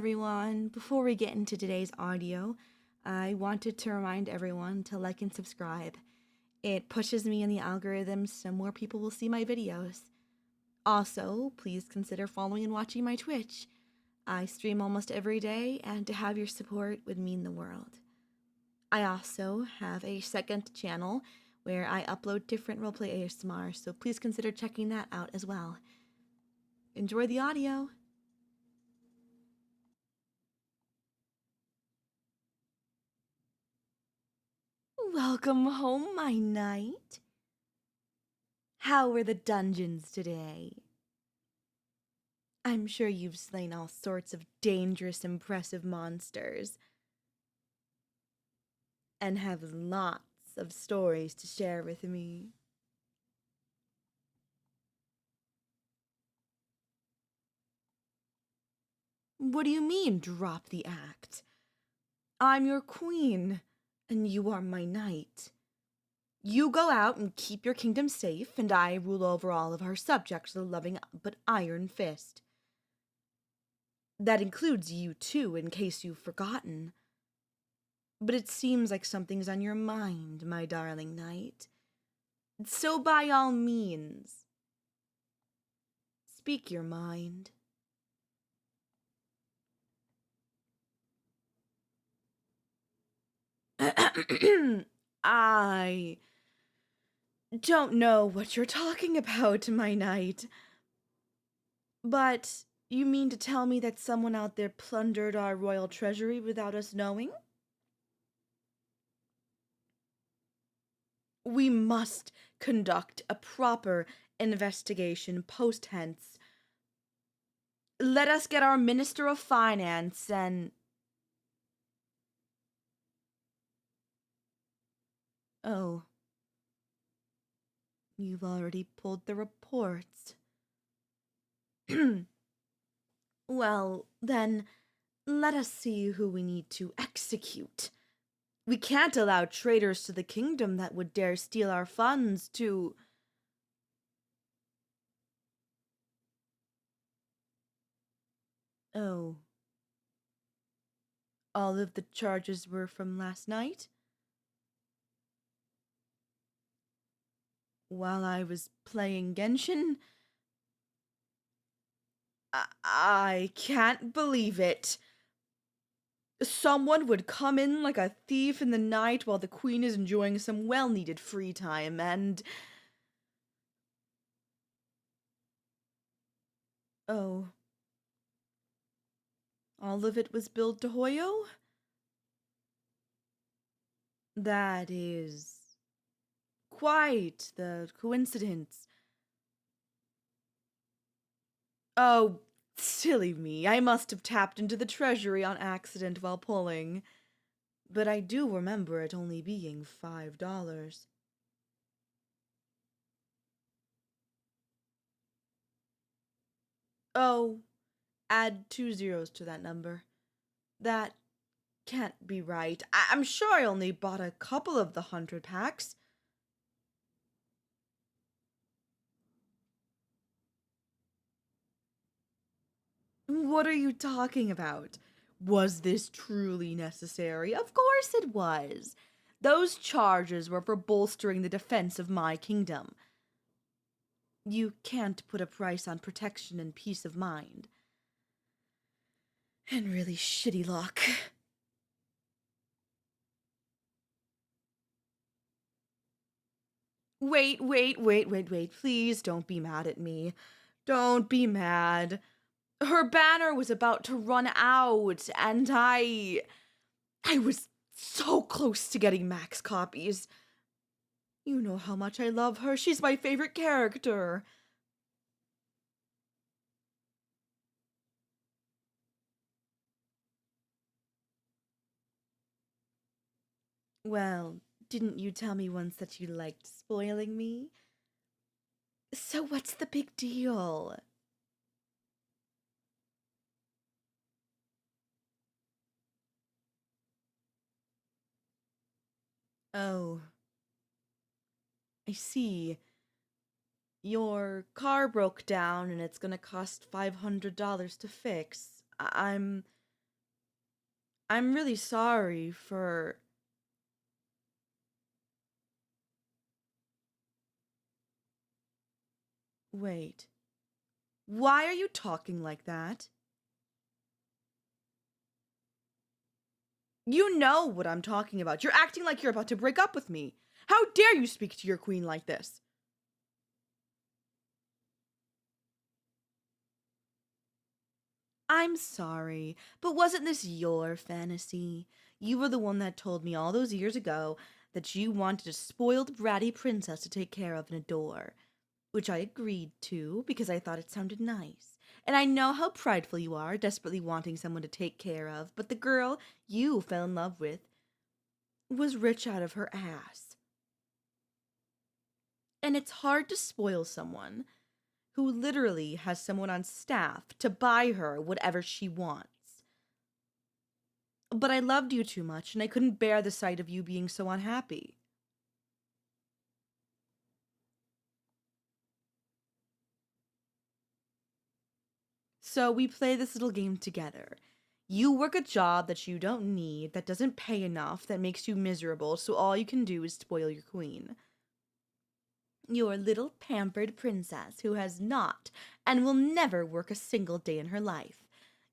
everyone. Before we get into today's audio, I wanted to remind everyone to like and subscribe. It pushes me in the algorithms so more people will see my videos. Also, please consider following and watching my Twitch. I stream almost every day, and to have your support would mean the world. I also have a second channel where I upload different roleplay ASMR, so please consider checking that out as well. Enjoy the audio! Welcome home, my knight. How were the dungeons today? I'm sure you've slain all sorts of dangerous, impressive monsters. And have lots of stories to share with me. What do you mean, drop the act? I'm your queen, and you are my knight. You go out and keep your kingdom safe, and I rule over all of our subjects with a loving but iron fist. That includes you too, in case you've forgotten. But it seems like something's on your mind, my darling knight. So by all means, speak your mind. I don't know what you're talking about, my knight. But you mean to tell me that someone out there plundered our royal treasury without us knowing? We must conduct a proper investigation post-hence. Let us get our Minister of Finance and... Oh. You've already pulled the reports. Well, then, let us see who we need to execute. We can't allow traitors to the kingdom that would dare steal our funds to... Oh. All of the charges were from last night? While I was playing Genshin? I can't believe it. Someone would come in like a thief in the night while the queen is enjoying some well-needed free time, and... Oh. All of it was billed to Hoyo? That is... quite the coincidence. Oh, silly me. I must have tapped into the treasury on accident while pulling. But I do remember it only being $5. Oh, add 2 zeros to that number. That can't be right. I'm sure I only bought a couple of the 100 packs. What are you talking about? Was this truly necessary? Of course it was. Those charges were for bolstering the defense of my kingdom. You can't put a price on protection and peace of mind. And really shitty luck. Wait, please don't be mad at me. Don't be mad. Her banner was about to run out, and I was so close to getting max copies. You know how much I love her. She's my favorite character. Well, didn't you tell me once that you liked spoiling me? So what's the big deal? Oh. I see. Your car broke down and it's gonna cost $500 to fix. I'm I'm really sorry for... Wait. Why are you talking like that? You know what I'm talking about. You're acting like you're about to break up with me. How dare you speak to your queen like this? I'm sorry, but wasn't this your fantasy? You were the one that told me all those years ago that you wanted a spoiled, bratty princess to take care of and adore, which I agreed to because I thought it sounded nice. And I know how prideful you are, desperately wanting someone to take care of, but the girl you fell in love with was rich out of her ass. And it's hard to spoil someone who literally has someone on staff to buy her whatever she wants. But I loved you too much, and I couldn't bear the sight of you being so unhappy. So we play this little game together. You work a job that you don't need, that doesn't pay enough, that makes you miserable, so all you can do is spoil your queen. Your little pampered princess who has not and will never work a single day in her life.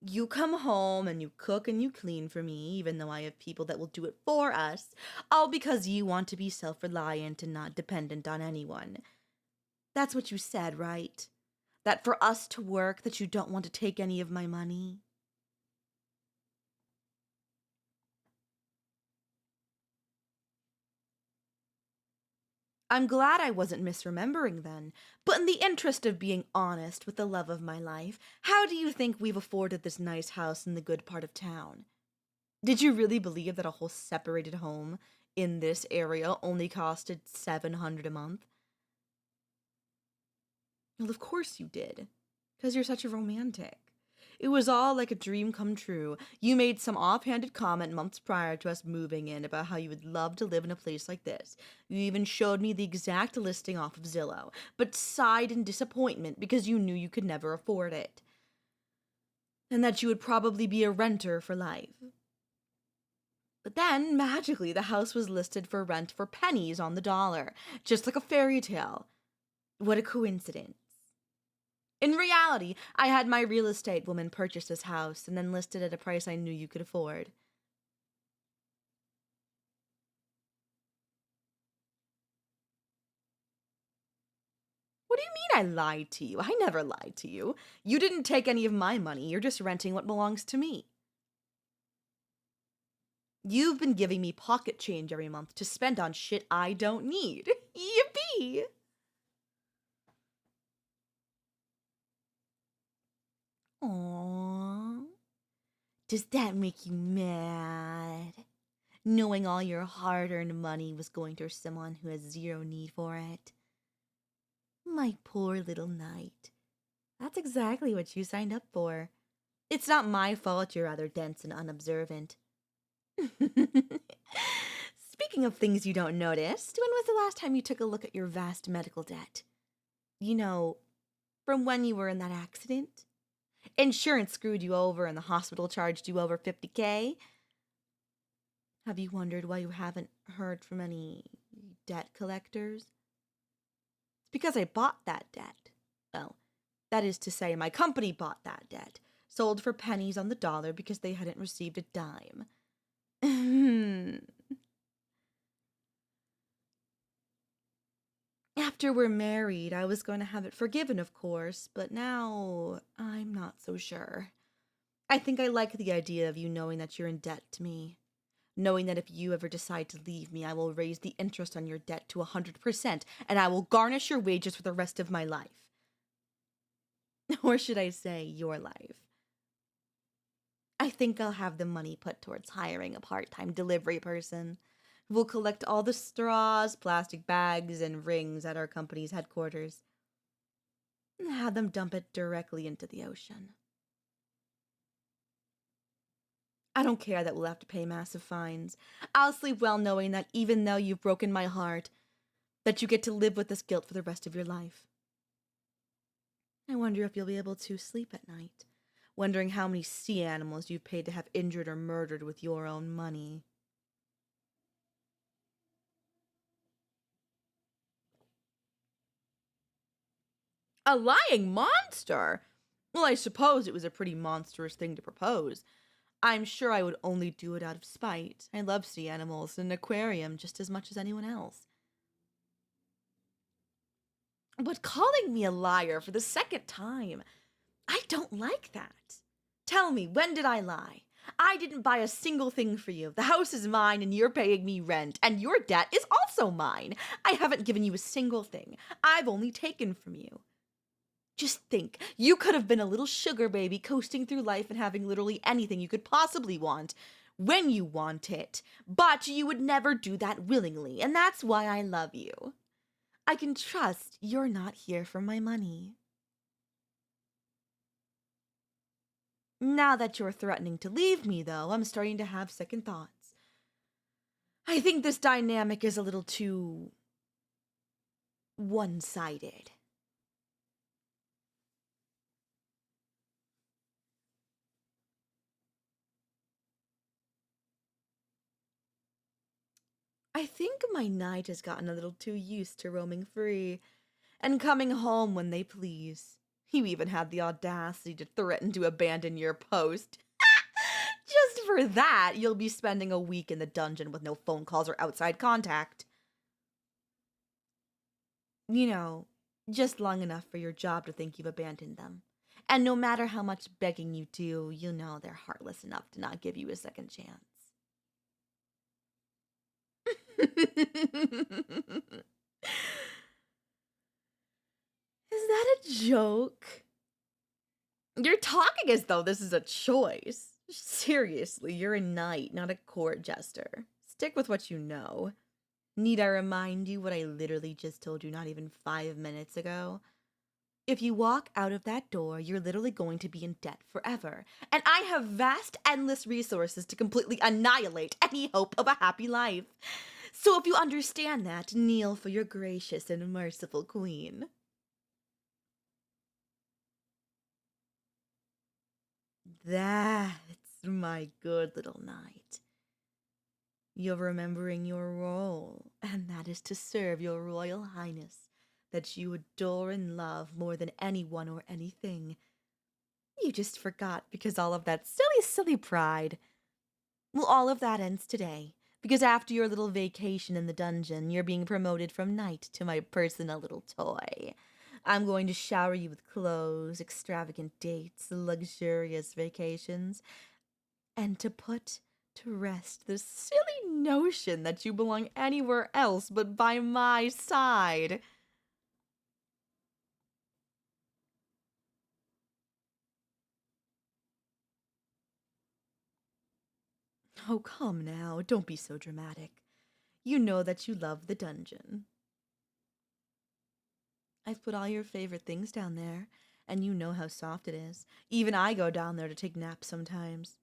You come home and you cook and you clean for me, even though I have people that will do it for us, all because you want to be self-reliant and not dependent on anyone. That's what you said, right? That for us to work, that you don't want to take any of my money? I'm glad I wasn't misremembering then, but in the interest of being honest with the love of my life, how do you think we've afforded this nice house in the good part of town? Did you really believe that a whole separated home in this area only costed $700 a month? Well, of course you did, because you're such a romantic. It was all like a dream come true. You made some offhanded comment months prior to us moving in about how you would love to live in a place like this. You even showed me the exact listing off of Zillow, but sighed in disappointment because you knew you could never afford it. And that you would probably be a renter for life. But then, magically, the house was listed for rent for pennies on the dollar, just like a fairy tale. What a coincidence. In reality, I had my real estate woman purchase this house and then list it at a price I knew you could afford. What do you mean I lied to you? I never lied to you. You didn't take any of my money. You're just renting what belongs to me. You've been giving me pocket change every month to spend on shit I don't need. Yippee! Aww. Does that make you mad? Knowing all your hard-earned money was going to someone who has zero need for it? My poor little knight. That's exactly what you signed up for. It's not my fault you're rather dense and unobservant. Speaking of things you don't notice, when was the last time you took a look at your vast medical debt? You know, from when you were in that accident? Insurance screwed you over and the hospital charged you over 50K? Have you wondered why you haven't heard from any debt collectors? It's because I bought that debt. Well, that is to say, my company bought that debt, sold for pennies on the dollar because they hadn't received a dime. After we're married, I was going to have it forgiven, of course, but now I'm not so sure. I think I like the idea of you knowing that you're in debt to me. Knowing that if you ever decide to leave me, I will raise the interest on your debt to 100%, and I will garnish your wages for the rest of my life. Or should I say, your life. I think I'll have the money put towards hiring a part-time delivery person who will collect all the straws, plastic bags, and rings at our company's headquarters and have them dump it directly into the ocean. I don't care that we'll have to pay massive fines. I'll sleep well knowing that even though you've broken my heart, that you get to live with this guilt for the rest of your life. I wonder if you'll be able to sleep at night, wondering how many sea animals you've paid to have injured or murdered with your own money. A lying monster? Well, I suppose it was a pretty monstrous thing to propose. I'm sure I would only do it out of spite. I love sea animals and an aquarium just as much as anyone else. But calling me a liar for the second time, I don't like that. Tell me, when did I lie? I didn't buy a single thing for you. The house is mine and you're paying me rent, and your debt is also mine. I haven't given you a single thing. I've only taken from you. Just think, you could have been a little sugar baby coasting through life and having literally anything you could possibly want when you want it. But you would never do that willingly, and that's why I love you. I can trust you're not here for my money. Now that you're threatening to leave me, though, I'm starting to have second thoughts. I think this dynamic is a little too one-sided. I think my knight has gotten a little too used to roaming free and coming home when they please. You even had the audacity to threaten to abandon your post. Just for that, you'll be spending a week in the dungeon with no phone calls or outside contact. You know, just long enough for your job to think you've abandoned them. And no matter how much begging you do, you know they're heartless enough to not give you a second chance. Is that a joke? You're talking as though this is a choice. Seriously, you're a knight, not a court jester. Stick with what you know. Need I remind you what I literally just told you not even 5 minutes ago? If you walk out of that door, you're literally going to be in debt forever. And I have vast, endless resources to completely annihilate any hope of a happy life. So if you understand that, kneel for your gracious and merciful queen. That's my good little knight. You're remembering your role, and that is to serve your royal highness that you adore and love more than anyone or anything. You just forgot because all of that silly pride. Well, all of that ends today, because after your little vacation in the dungeon, you're being promoted from knight to my personal little toy. I'm going to shower you with clothes, extravagant dates, luxurious vacations, and to put to rest the silly notion that you belong anywhere else but by my side. Oh, come now, don't be so dramatic. You know that you love the dungeon. I've put all your favorite things down there, and you know how soft it is. Even I go down there to take naps sometimes.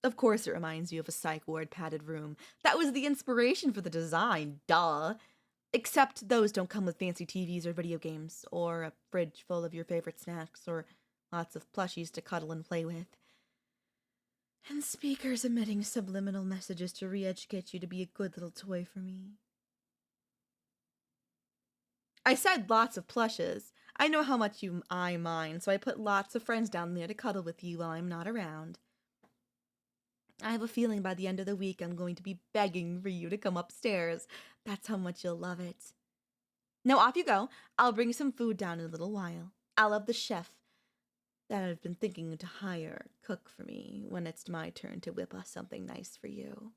Of course it reminds you of a psych ward padded room. That was the inspiration for the design, duh. Except those don't come with fancy TVs or video games, or a fridge full of your favorite snacks, or lots of plushies to cuddle and play with. And speakers emitting subliminal messages to re-educate you to be a good little toy for me. I said lots of plushes. I know how much you eye mine, so I put lots of friends down there to cuddle with you while I'm not around. I have a feeling by the end of the week I'm going to be begging for you to come upstairs. That's how much you'll love it. Now off you go. I'll bring some food down in a little while. I'll have the chef that I've been thinking to hire cook for me when it's my turn to whip us something nice for you.